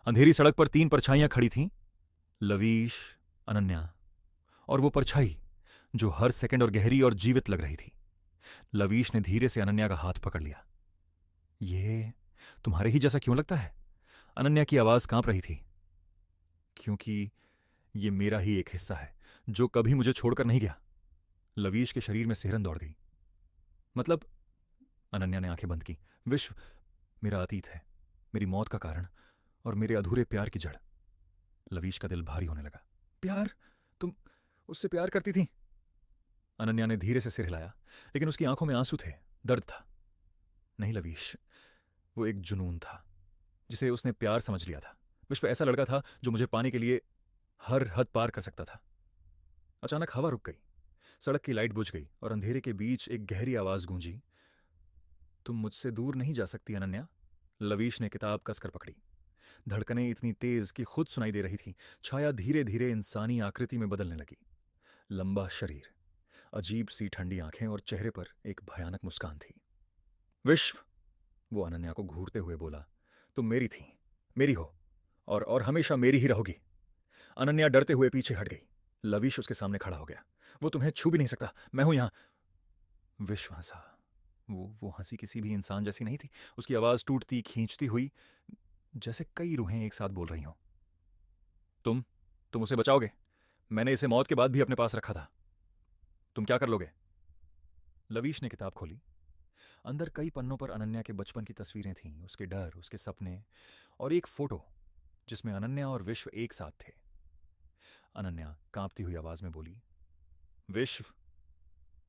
अंधेरी सड़क पर तीन परछाइयां खड़ी थीं। लवीश, अनन्या और वो परछाई जो हर सेकंड और गहरी और जीवित लग रही थी। लवीश ने धीरे से अनन्या का हाथ पकड़ लिया। ये तुम्हारे ही जैसा क्यों लगता है? अनन्या की आवाज कांप रही थी। क्योंकि ये मेरा ही एक हिस्सा है जो कभी मुझे छोड़कर नहीं गया। लवीश के शरीर में सिहरन दौड़ गई। मतलब? अनन्या ने आंखें बंद की। विश्व मेरा अतीत है, मेरी मौत का कारण और मेरे अधूरे प्यार की जड़। लवीश का दिल भारी होने लगा। प्यार? तुम उससे प्यार करती थी? अनन्या ने धीरे से सिर हिलाया, लेकिन उसकी आंखों में आंसू थे, दर्द था। नहीं लवीश, वो एक जुनून था जिसे उसने प्यार समझ लिया था। विश्व ऐसा लड़का था जो मुझे पाने के लिए हर हद पार कर सकता था। अचानक हवा रुक गई, सड़क की लाइट बुझ गई और अंधेरे के बीच एक गहरी आवाज गूंजी। तुम मुझसे दूर नहीं जा सकती अनन्या। लवीश ने किताब कसकर पकड़ी। धड़कनें इतनी तेज कि खुद सुनाई दे रही थी। छाया धीरे धीरे इंसानी आकृति में बदलने लगी। लंबा शरीर, अजीब सी ठंडी आंखें और चेहरे पर एक भयानक मुस्कान थी। विश्व, वो अनन्या को घूरते हुए बोला, तुम मेरी थी, मेरी हो और हमेशा मेरी ही रहोगी। अनन्या डरते हुए पीछे हट गई। लवीश उसके सामने खड़ा हो गया। वो तुम्हें छू भी नहीं सकता, मैं हूं यहां। विश्व हंसा। वो हंसी किसी भी इंसान जैसी नहीं थी। उसकी आवाज टूटती खींचती हुई, जैसे कई रूहें एक साथ बोल रही हों। तुम तुम उसे बचाओगे? मैंने इसे मौत के बाद भी अपने पास रखा था। तुम क्या कर लोगे? लवीश ने किताब खोली। अंदर कई पन्नों पर अनन्या के बचपन की तस्वीरें थीं, उसके डर, उसके सपने और एक फोटो जिसमें अनन्या और विश्व एक साथ थे। अनन्या कांपती हुई आवाज में बोली, विश्व,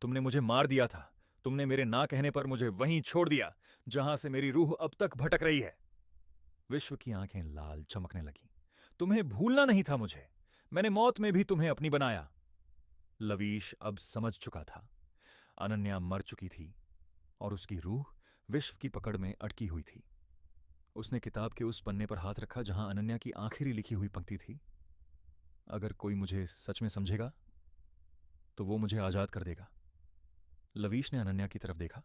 तुमने मुझे मार दिया था। तुमने मेरे ना कहने पर मुझे वहीं छोड़ दिया जहां से मेरी रूह अब तक भटक रही है। विश्व की आंखें लाल चमकने लगीं। तुम्हें भूलना नहीं था मुझे। मैंने मौत में भी तुम्हें अपनी बनाया। लवीश अब समझ चुका था। अनन्या मर चुकी थी और उसकी रूह विश्व की पकड़ में अटकी हुई थी। उसने किताब के उस पन्ने पर हाथ रखा जहां अनन्या की आखिरी लिखी हुई पंक्ति थी, अगर कोई मुझे सच में समझेगा तो वो मुझे आजाद कर देगा। लवीश ने अनन्या की तरफ देखा।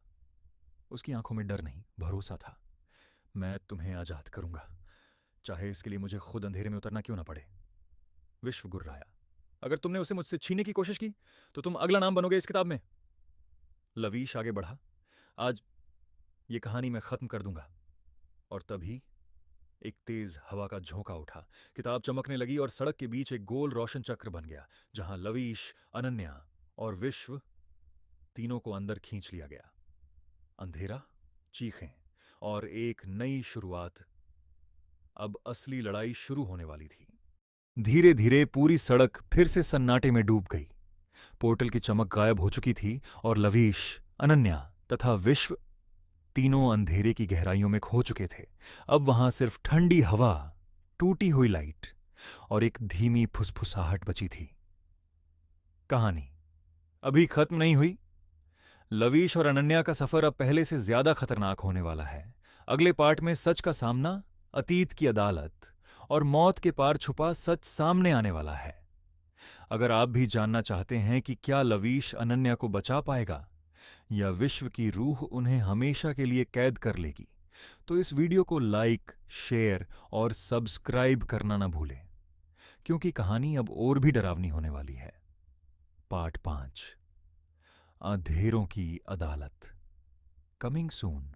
उसकी आंखों में डर नहीं, भरोसा था। मैं तुम्हें आजाद करूंगा, चाहे इसके लिए मुझे खुद अंधेरे में उतरना क्यों ना पड़े। विश्व गुर्राया। अगर तुमने उसे मुझसे छीनने की कोशिश की तो तुम अगला नाम बनोगे इस किताब में। लवीश आगे बढ़ा। आज ये कहानी मैं खत्म कर दूंगा। और तभी एक तेज हवा का झोंका उठा। किताब चमकने लगी और सड़क के बीच एक गोल रोशन चक्र बन गया जहां लवीश, अनन्या और विश्व तीनों को अंदर खींच लिया गया। अंधेरा, चीखें और एक नई शुरुआत। अब असली लड़ाई शुरू होने वाली थी। धीरे धीरे पूरी सड़क फिर से सन्नाटे में डूब गई। पोर्टल की चमक गायब हो चुकी थी और लवीश, अनन्या तथा विश्व तीनों अंधेरे की गहराइयों में खो चुके थे। अब वहां सिर्फ ठंडी हवा, टूटी हुई लाइट और एक धीमी फुसफुसाहट बची थी। कहानी अभी खत्म नहीं हुई। लवीश और अनन्या का सफर अब पहले से ज्यादा खतरनाक होने वाला है। अगले पार्ट में सच का सामना, अतीत की अदालत और मौत के पार छुपा सच सामने आने वाला है। अगर आप भी जानना चाहते हैं कि क्या लवीश अनन्या को बचा पाएगा या विश्व की रूह उन्हें हमेशा के लिए कैद कर लेगी, तो इस वीडियो को लाइक, शेयर और सब्सक्राइब करना ना भूलें, क्योंकि कहानी अब और भी डरावनी होने वाली है। पार्ट 5, अंधेरों की अदालत, कमिंग सून।